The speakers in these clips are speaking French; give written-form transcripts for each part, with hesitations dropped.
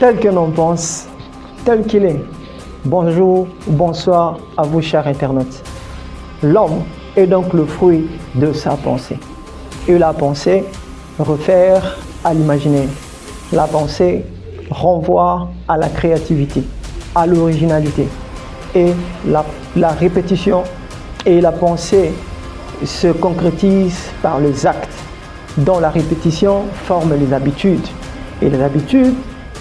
tel que l'on pense, tel qu'il est. Bonjour, bonsoir à vous chers internautes. L'homme est donc le fruit de sa pensée. Et la pensée réfère à l'imaginaire. La pensée renvoie à la créativité, à l'originalité. Et la répétition et la pensée se concrétisent par les actes, dont la répétition forme les habitudes. Et les habitudes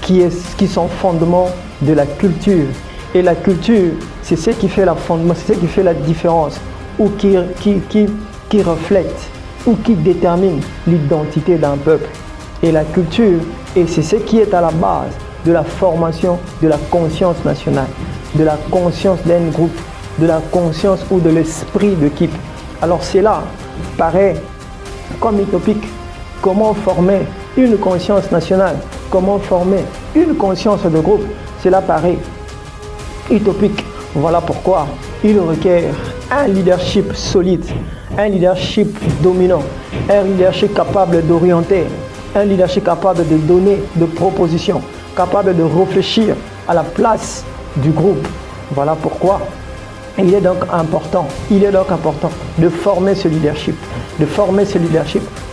qui sont fondement de la culture. Et la culture, c'est ce qui fait la fondement, c'est ce qui fait la différence, ou qui reflète, ou qui détermine l'identité d'un peuple. Et la culture, et c'est ce qui est à la base de la formation de la conscience nationale, de la conscience d'un groupe, de la conscience ou de l'esprit d'équipe. Alors cela paraît comme utopique. Comment former une conscience nationale? Comment former une conscience de groupe? Cela paraît utopique. Voilà pourquoi il requiert un leadership solide, un leadership dominant, un leadership capable d'orienter, un leadership capable de donner des propositions, capable de réfléchir à la place du groupe. Voilà pourquoi il est donc important de former ce leadership,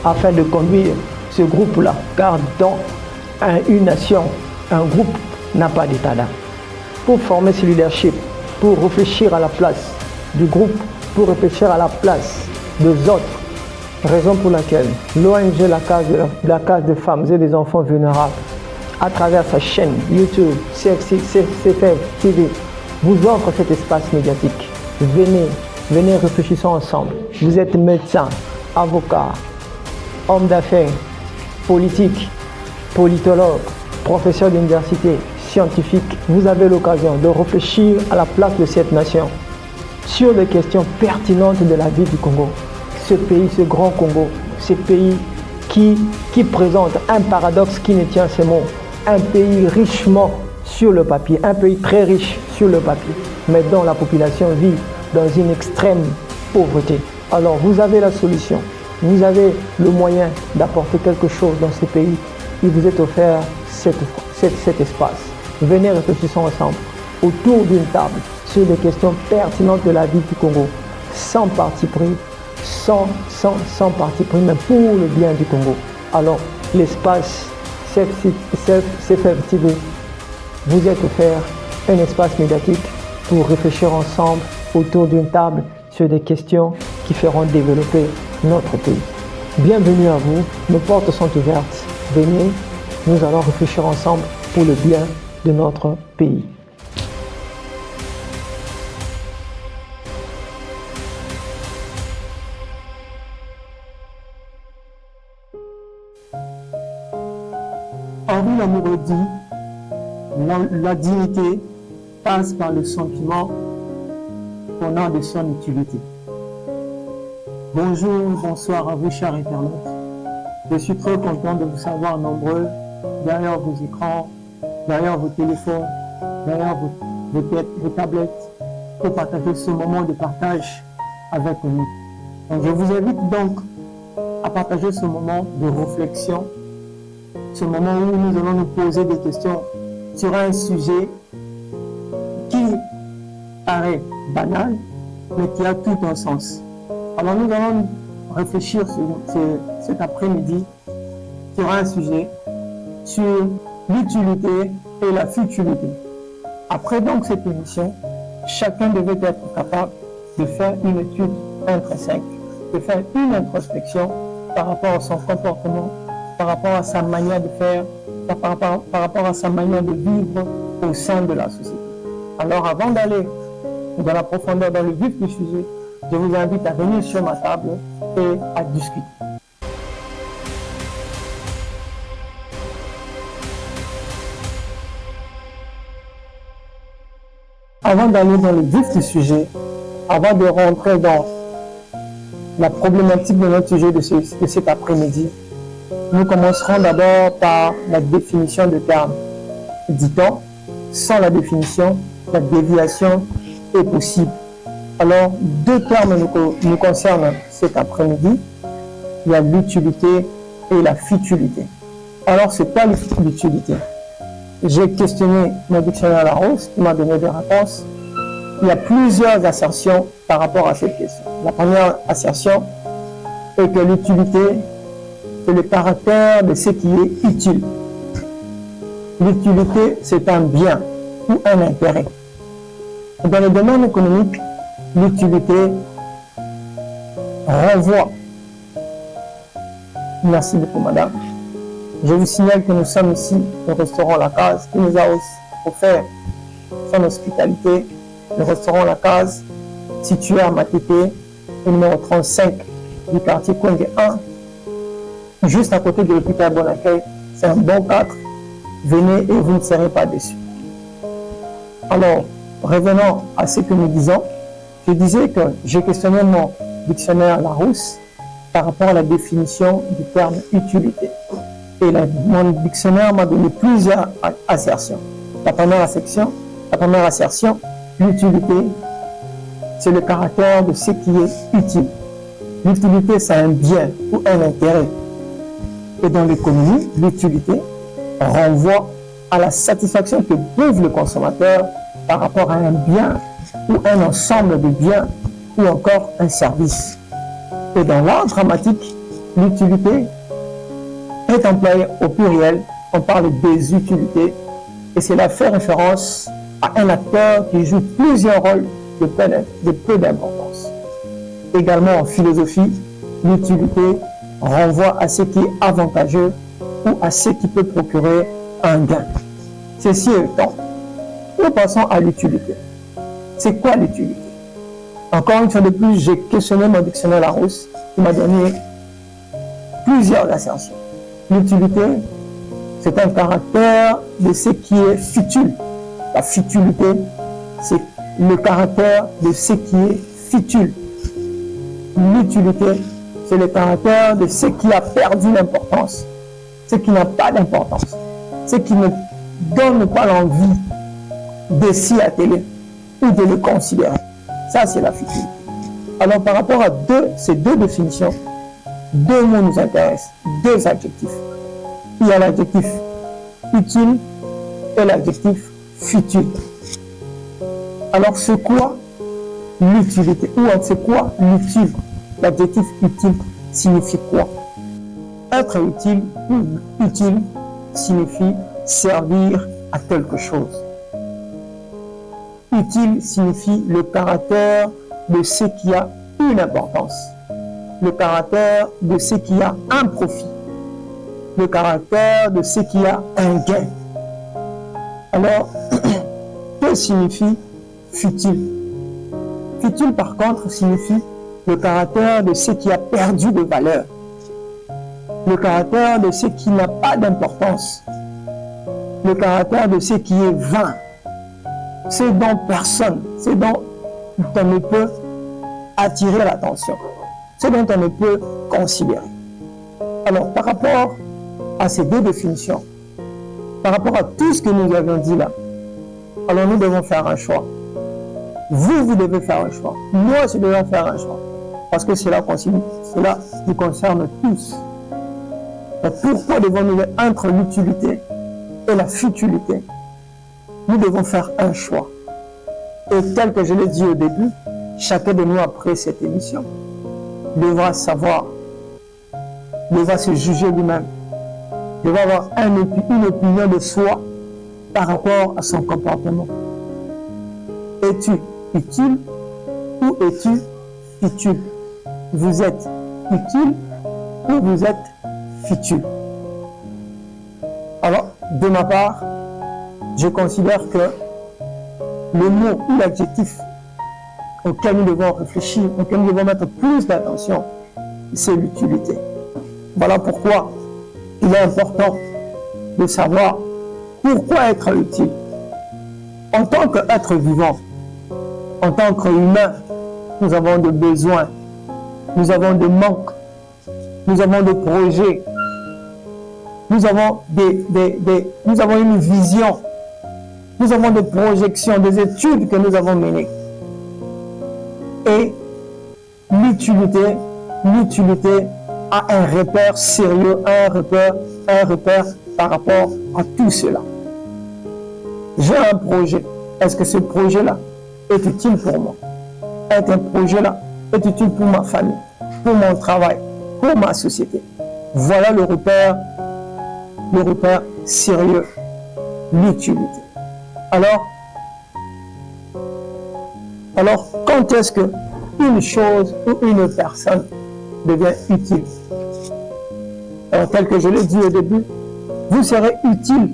afin de conduire ce groupe-là, car dans une nation, un groupe n'a pas d'état d'âme. Pour former ce leadership, pour réfléchir à la place du groupe, pour réfléchir à la place des autres, raison pour laquelle l'ONG la case des femmes et des enfants vulnérables, à travers sa chaîne YouTube, CFM TV, vous offre cet espace médiatique. Venez réfléchissons ensemble. Vous êtes médecin, avocat, homme d'affaires, politique, politologue, professeur d'université, scientifique. Vous avez l'occasion de réfléchir à la place de cette nation sur des questions pertinentes de la vie du Congo. Ce pays, ce grand Congo, ce pays qui présente un paradoxe qui ne tient ses mots. Un pays richement sur le papier, un pays très riche sur le papier, mais dont la population vit dans une extrême pauvreté. Alors vous avez la solution, vous avez le moyen d'apporter quelque chose dans ce pays. Il vous est offert cet espace. Venez réfléchissons ensemble autour d'une table sur des questions pertinentes de la vie du Congo, sans parti pris, sans parti pris, mais pour le bien du Congo. Alors l'espace CFM TV vous est offert un espace médiatique pour réfléchir ensemble autour d'une table sur des questions qui feront développer notre pays. Bienvenue à vous, nos portes sont ouvertes. Venez, nous allons réfléchir ensemble pour le bien de notre pays. Henri Lamoureux dit, la dignité passe par le sentiment qu'on a de son utilité. Bonjour, bonsoir à vous chers internautes. Je suis très content de vous savoir nombreux derrière vos écrans, derrière vos téléphones, derrière vos tablettes pour partager ce moment de partage avec nous. Donc, je vous invite donc à partager ce moment de réflexion, ce moment où nous allons nous poser des questions sur un sujet qui paraît banal, mais qui a tout un sens. Alors nous allons réfléchir cet après-midi sur un sujet sur l'utilité et la futilité. Après donc cette émission, chacun devait être capable de faire une étude intrinsèque, de faire une introspection par rapport à son comportement, par rapport à sa manière de faire, par rapport à sa manière de vivre au sein de la société. Alors avant d'aller dans la profondeur, dans le vif du sujet, je vous invite à venir sur ma table et à discuter. Avant d'aller dans le vif du sujet, avant de rentrer dans la problématique de notre sujet de cet après-midi, nous commencerons d'abord par la définition de termes. Dit-on, sans la définition, la déviation est possible. Alors, deux termes nous concernent cet après-midi. Il y a l'utilité et la futilité. Alors, c'est quoi l'utilité? j'ai questionné mon dictionnaire Larousse qui m'a donné des réponses. Il y a plusieurs assertions par rapport à cette question. La première assertion est que l'utilité, c'est le caractère de ce qui est utile. L'utilité, c'est un bien ou un intérêt. Dans le domaine économique, l'utilité renvoie. Merci beaucoup, madame. Je vous signale que nous sommes ici au restaurant La Case qui nous a offert son hospitalité. Le restaurant La Case, situé à Matete, au numéro 35 du quartier Kwenge 1, juste à côté de l'hôpital Bon Accueil. C'est un bon cadre. Venez et vous ne serez pas déçus. Alors, revenons à ce que nous disons. Je disais que j'ai questionné mon dictionnaire Larousse par rapport à la définition du terme utilité. Et mon dictionnaire m'a donné plusieurs assertions. La première assertion, l'utilité, c'est le caractère de ce qui est utile. L'utilité, c'est un bien ou un intérêt. Et dans l'économie, l'utilité renvoie à la satisfaction que trouve le consommateur par rapport à un bien ou un ensemble de biens ou encore un service. Et dans l'art dramatique, l'utilité est employée au pluriel, on parle des utilités, et cela fait référence à un acteur qui joue plusieurs rôles de peu d'importance. Également en philosophie, l'utilité renvoie à ce qui est avantageux ou à ce qui peut procurer un gain. Ceci étant, nous passons à l'utilité. C'est quoi l'utilité? Encore une fois de plus, j'ai questionné mon dictionnaire Larousse qui m'a donné plusieurs assertions. L'utilité, c'est un caractère de ce qui est futile. La futilité, c'est le caractère de ce qui est futile. L'utilité, c'est le caractère de ce qui a perdu l'importance, ce qui n'a pas d'importance, ce qui ne donne pas l'envie de s'y atteler ou de le considérer. Ça, c'est la futilité. Alors, par rapport à ces deux définitions, deux mots nous intéressent, deux adjectifs. Il y a l'adjectif utile et l'adjectif futile. Alors, c'est quoi l'utilité? Ou c'est quoi l'utile? L'adjectif utile signifie quoi? Être utile ou utile signifie servir à quelque chose. Utile signifie le caractère de ce qui a une importance, le caractère de ce qui a un profit, le caractère de ce qui a un gain. Alors, que signifie futile? Futile, par contre, signifie le caractère de ce qui a perdu de valeur, le caractère de ce qui n'a pas d'importance, le caractère de ce qui est vain, ce dont personne, ce dont on ne peut attirer l'attention, ce dont on ne peut considérer. Alors, par rapport à ces deux définitions, par rapport à tout ce que nous avons dit là, alors nous devons faire un choix. Vous devez faire un choix. Moi, je devais faire un choix. Parce que cela nous concerne tous. Et pourquoi devons-nous entre l'utilité et la futilité? Nous devons faire un choix. Et tel que je l'ai dit au début, chacun de nous après cette émission devra savoir, devra se juger lui-même, devra avoir une opinion de soi par rapport à son comportement. Es-tu utile ou es-tu futile? Vous êtes utile ou vous êtes futile? Alors, de ma part, je considère que le mot ou l'adjectif auquel nous devons réfléchir, auquel nous devons mettre plus d'attention, c'est l'utilité. Voilà pourquoi il est important de savoir pourquoi être utile. En tant qu'être vivant, en tant qu'humain, nous avons des besoins, nous avons des manques, nous avons des projets, nous avons une vision, nous avons des projections, des études que nous avons menées. Et l'utilité a un repère sérieux, un repère par rapport à tout cela. j'ai un projet. Est-ce que ce projet-là est utile pour moi? Est-ce qu'un projet-là est utile pour ma famille, pour mon travail, pour ma société? Voilà le repère sérieux, l'utilité. Alors, quand est-ce que une chose ou une personne devient utile? Alors, tel que je l'ai dit au début, vous serez utile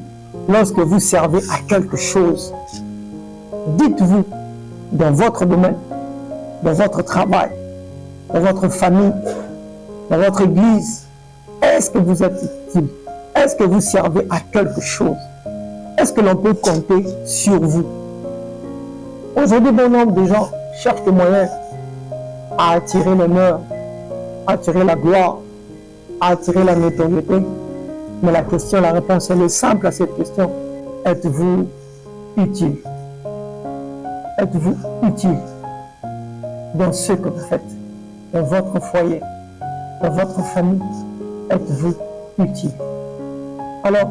lorsque vous servez à quelque chose. Dites-vous, dans votre domaine, dans votre travail, dans votre famille, dans votre église, est-ce que vous êtes utile? Est-ce que vous servez à quelque chose? Est-ce que l'on peut compter sur vous? Aujourd'hui, bon nombre de gens cherchent des moyens à attirer l'honneur, à attirer la gloire, à attirer la notoriété. Mais la réponse, elle est simple à cette question. Êtes-vous utile? Êtes-vous utile dans ce que vous faites, dans votre foyer, dans votre famille? Êtes-vous utile? Alors,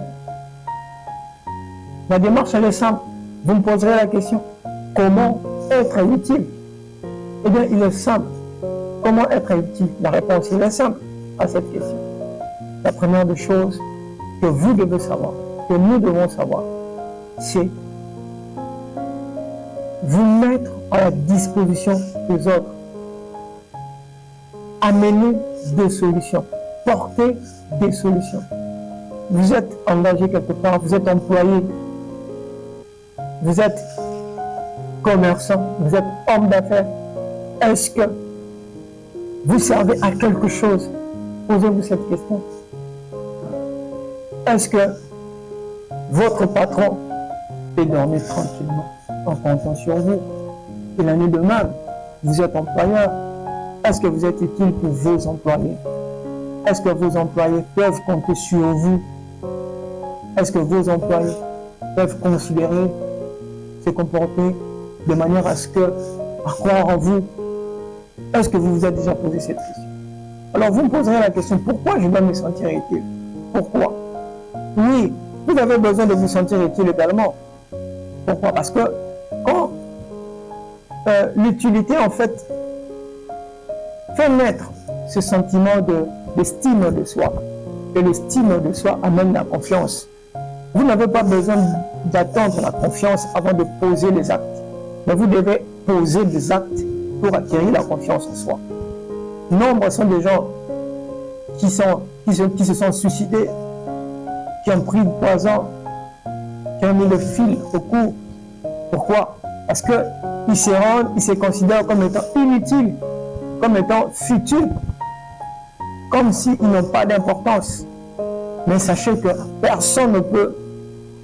la démarche, elle est simple. Vous me poserez la question, comment être utile? Eh bien, il est simple. Comment être utile? La réponse, il est simple à cette question. La première des choses que vous devez savoir, que nous devons savoir, c'est vous mettre à la disposition des autres. Amener des solutions. Porter des solutions. Vous êtes engagé quelque part, vous êtes employé, vous êtes commerçant, vous êtes homme d'affaires. Est-ce que vous servez à quelque chose? Posez-vous cette question. Est-ce que votre patron peut dormir tranquillement en comptant sur vous? Il en est de même. Vous êtes employeur. Est-ce que vous êtes utile pour vos employés? Est-ce que vos employés peuvent compter sur vous? Est-ce que vos employés peuvent considérer, se comporter de manière à croire en vous? Est-ce que vous vous êtes déjà posé cette question? Alors vous me poserez la question, pourquoi je dois me sentir utile? Pourquoi? Oui, vous avez besoin de vous sentir utile également. Pourquoi? Parce que quand l'utilité, en fait, fait naître ce sentiment d'estime de soi. Et l'estime de soi amène la confiance. Vous n'avez pas besoin d'attendre la confiance avant de poser les actes. Mais vous devez poser des actes pour acquérir la confiance en soi. Nombre sont des gens qui se sont suicidés, qui ont pris le poison, qui ont mis le fil au cou. Pourquoi? Parce qu'ils se considèrent comme étant inutiles, comme étant futiles, comme s'ils n'ont pas d'importance. Mais sachez que personne ne peut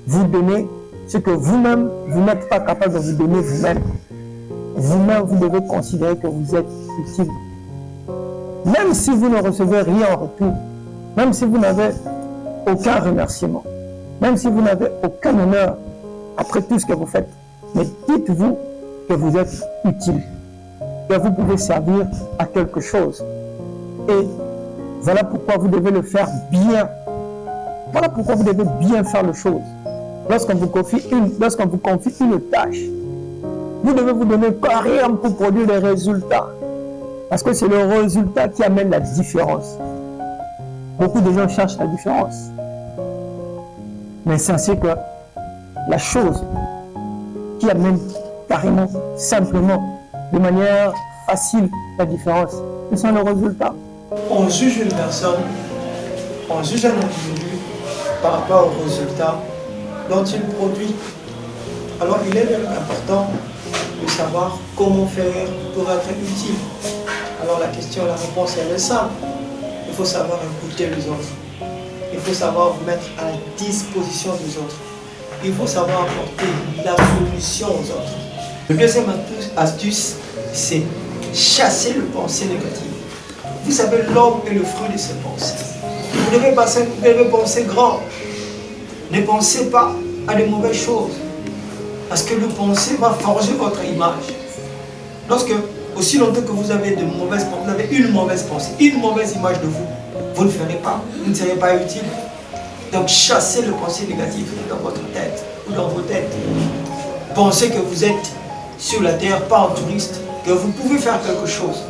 vous donner ce que vous-même, vous n'êtes pas capable de vous donner vous-même. Vous-même, vous devez considérer que vous êtes utile. Même si vous ne recevez rien en retour, même si vous n'avez aucun remerciement, même si vous n'avez aucun honneur après tout ce que vous faites, mais dites-vous que vous êtes utile, que vous pouvez servir à quelque chose. Et voilà pourquoi vous devez le faire bien. Voilà pourquoi vous devez bien faire les choses. Lorsqu'on vous confie une tâche, vous devez vous donner carrément pour produire des résultats. Parce que c'est le résultat qui amène la différence. Beaucoup de gens cherchent la différence. Mais sachez que la chose qui amène carrément, simplement, de manière facile, la différence, ce sont les résultats. On juge une personne, on juge un individu par rapport aux résultats dont il produit. Alors il est même important de savoir comment faire pour être utile. Alors la réponse elle est simple. Il faut savoir écouter les autres. Il faut savoir vous mettre à la disposition des autres. Il faut savoir apporter la solution aux autres. Le deuxième astuce, c'est chasser les pensées négatives. Vous savez, l'homme est le fruit de ses pensées. Vous devez penser grand. Ne pensez pas à de mauvaises choses. Parce que le penser va forger votre image. Lorsque, aussi longtemps que vous avez une mauvaise pensée, une mauvaise image de vous, vous ne ferez pas, vous ne serez pas utile. Donc chassez les pensées négatives dans votre tête. ou dans vos têtes. Pensez que vous êtes sur la terre, pas en touriste, que vous pouvez faire quelque chose.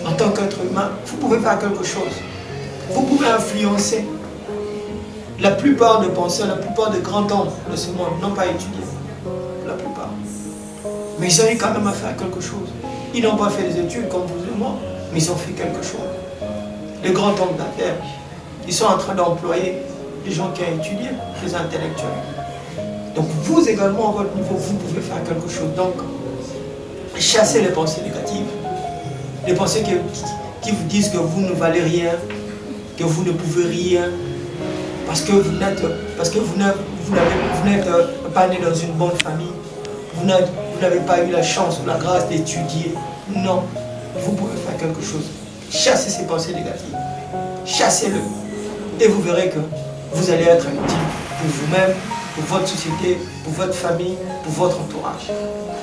En tant qu'être humain, vous pouvez faire quelque chose. Vous pouvez influencer. La plupart des penseurs, la plupart des grands hommes de ce monde n'ont pas étudié. La plupart. Mais ils ont eu quand même à faire quelque chose. Ils n'ont pas fait des études comme vous et moi, mais ils ont fait quelque chose. Les grands hommes d'affaires, ils sont en train d'employer les gens qui ont étudié, les intellectuels. Donc vous également, à votre niveau, vous pouvez faire quelque chose. Donc, chassez les pensées négatives, les pensées qui vous disent que vous ne valez rien, que vous ne pouvez rien, parce que vous n'êtes pas né dans une bonne famille, vous n'avez pas eu la chance ou la grâce d'étudier. Non, vous pouvez faire quelque chose. Chassez ces pensées négatives, chassez-le, et vous verrez que vous allez être utile pour vous-même, pour votre société, pour votre famille, pour votre entourage.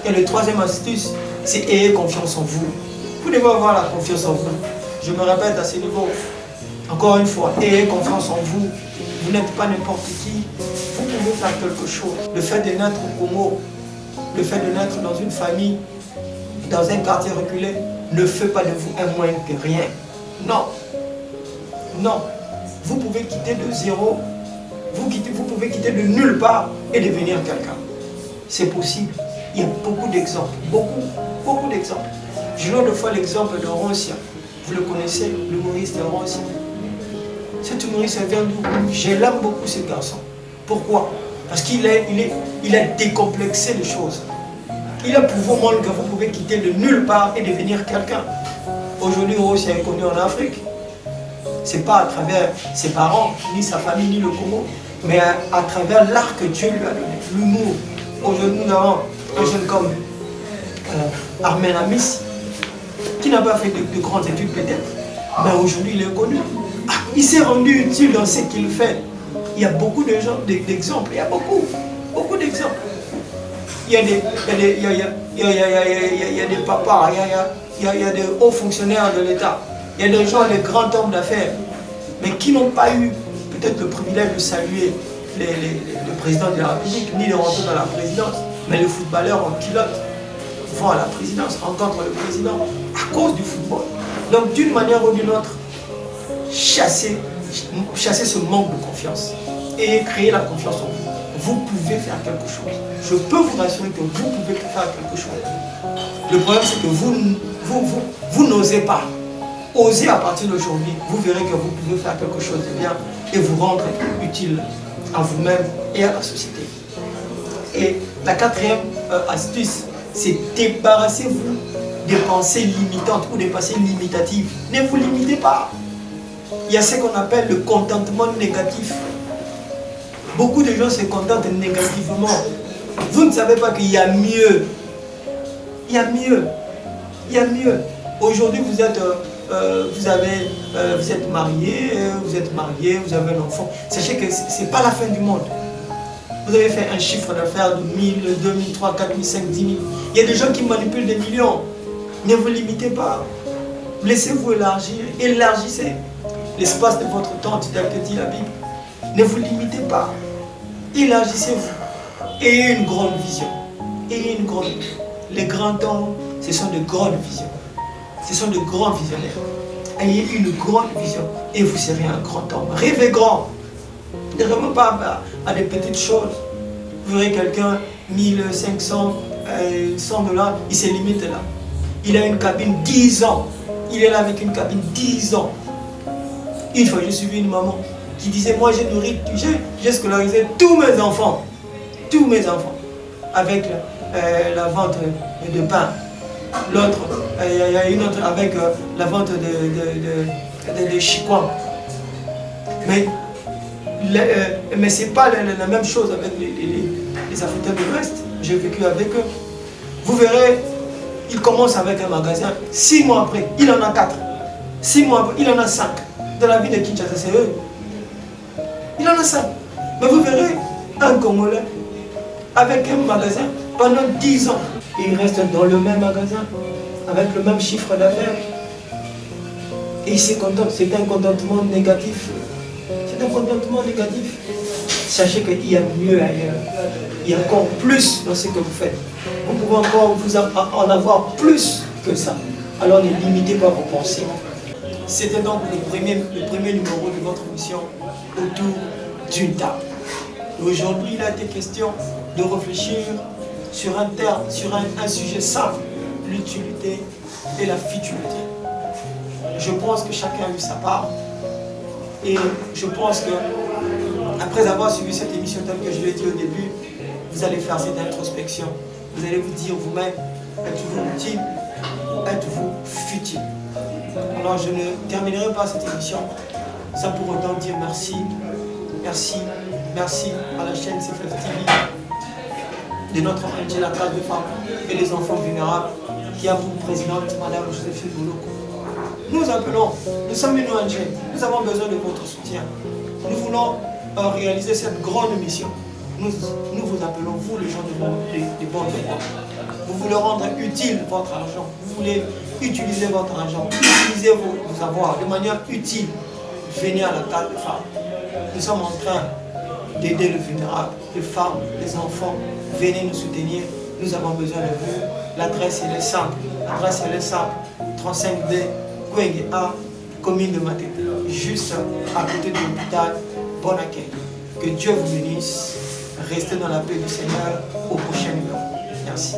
Et le troisième astuce, c'est ayez confiance en vous. Vous devez avoir la confiance en vous. Je me répète à ce niveau. Encore une fois, ayez confiance en vous. Vous n'êtes pas n'importe qui. Vous pouvez faire quelque chose. Le fait de naître au Congo, le fait de naître dans une famille, dans un quartier reculé, ne fait pas de vous un moins que rien. Non. Non. Vous pouvez quitter de zéro. Vous pouvez quitter de nulle part et devenir quelqu'un. C'est possible. Il y a beaucoup d'exemples. Beaucoup d'exemples. Je donne une fois l'exemple de Roncia. Vous le connaissez, l'humoriste Roncia. Cet humoriste vient d'où? Je l'aime beaucoup, ce garçon. Pourquoi? Parce qu'il a décomplexé les choses. Il a prouvé au monde que vous pouvez quitter de nulle part et devenir quelqu'un. Aujourd'hui, Roncia est connu en Afrique. Ce n'est pas à travers ses parents, ni sa famille, ni le Congo, mais à travers l'art que Dieu lui a donné, l'humour. Aujourd'hui, nous avons un jeune comme Armen Amis, qui n'a pas fait de grandes études peut-être, mais aujourd'hui il est connu. Il s'est rendu utile dans ce qu'il fait. Il y a beaucoup de gens, d'exemples, il y a beaucoup d'exemples. Il y a des papas, il y a des hauts fonctionnaires de l'État. Il y a des gens, des grands hommes d'affaires, mais qui n'ont pas eu peut-être le privilège de saluer le président de la République, ni de rentrer dans la présidence. Mais les footballeurs en pilote vont à la présidence, rencontrent le président à cause du football. Donc d'une manière ou d'une autre, chassez ce manque de confiance et créez la confiance en vous. Vous pouvez faire quelque chose. Je peux vous rassurer que vous pouvez faire quelque chose. Le problème c'est que vous n'osez pas. Osez à partir d'aujourd'hui, vous verrez que vous pouvez faire quelque chose de bien et vous rendre utile à vous-même et à la société. Et la quatrième astuce, c'est débarrassez-vous des pensées limitantes ou des pensées limitatives. Ne vous limitez pas. Il y a ce qu'on appelle le contentement négatif. Beaucoup de gens se contentent négativement. Vous ne savez pas qu'il y a mieux. Il y a mieux. Il y a mieux. Aujourd'hui, vous êtes marié, vous avez un enfant. Sachez que ce n'est pas la fin du monde. Vous avez fait un chiffre d'affaires de 1000, 2000, 3, 4 000, 5, 10 000. Il y a des gens qui manipulent des millions. Ne vous limitez pas. Laissez-vous élargir. Élargissez l'espace de votre tente, tel que dit la Bible. Ne vous limitez pas. Élargissez-vous. Ayez une grande vision. Ayez une grande vision. Les grands hommes, ce sont de grandes visions. Ce sont de grands visionnaires. Ayez une grande vision et vous serez un grand homme. Rêvez grand. Ne rêvez pas à des petites choses. Vous verrez quelqu'un, 1500, 100 $, il se limite là. Il a une cabine 10 ans. Il est là avec une cabine 10 ans. Une fois, j'ai suivi une maman qui disait, moi j'ai scolarisé tous mes enfants. Tous mes enfants. Avec la vente de pain. L'autre, il y a une autre avec la vente de chikwang. Mais ce n'est pas la même chose avec les Africains de l'Ouest. J'ai vécu avec eux. Vous verrez, il commence avec un magasin. 6 mois après, il en a 4. 6 mois après, il en a 5. Dans la ville de Kinshasa, c'est eux. Il en a 5. Mais vous verrez, un Congolais avec un magasin pendant 10 ans. Et il reste dans le même magasin, avec le même chiffre d'affaires. Et il se contente. C'est un contentement négatif. C'est un mécontentement négatif, sachez qu'il y a mieux ailleurs. Il y a encore plus dans ce que vous faites. Vous pouvez encore en avoir plus que ça. Alors ne limitez pas vos pensées. C'était donc le premier numéro de votre émission autour d'une table. Aujourd'hui, il a été question de réfléchir sur un sujet simple, l'utilité et la futilité. Je pense que chacun a eu sa part. Et je pense que, après avoir suivi cette émission telle que je l'ai dit au début, vous allez faire cette introspection. Vous allez vous dire vous-même, êtes-vous utile ou êtes-vous futile? Alors je ne terminerai pas cette émission sans pour autant dire merci, merci, merci à la chaîne CFF TV de notre ONG La Classe de Femmes et les enfants vulnérables qui a pour présidente Madame Joséphine Bouloko. Nous sommes une ONG, nous avons besoin de votre soutien. Nous voulons réaliser cette grande mission. Nous vous appelons, vous les gens de bon droit. Vous voulez rendre utile votre argent. Vous voulez utiliser votre argent, utiliser vos avoirs de manière utile. Venez à la table de femmes. Nous sommes en train d'aider les vulnérables, les femmes, les enfants. Venez nous soutenir. Nous avons besoin de vous. L'adresse elle est simple. L'adresse elle est simple. 35D, Kwenge A, commune de Matete. Juste à côté de l'hôpital. Bon accueil. Que Dieu vous bénisse. Restez dans la paix du Seigneur au prochain numéro. Merci.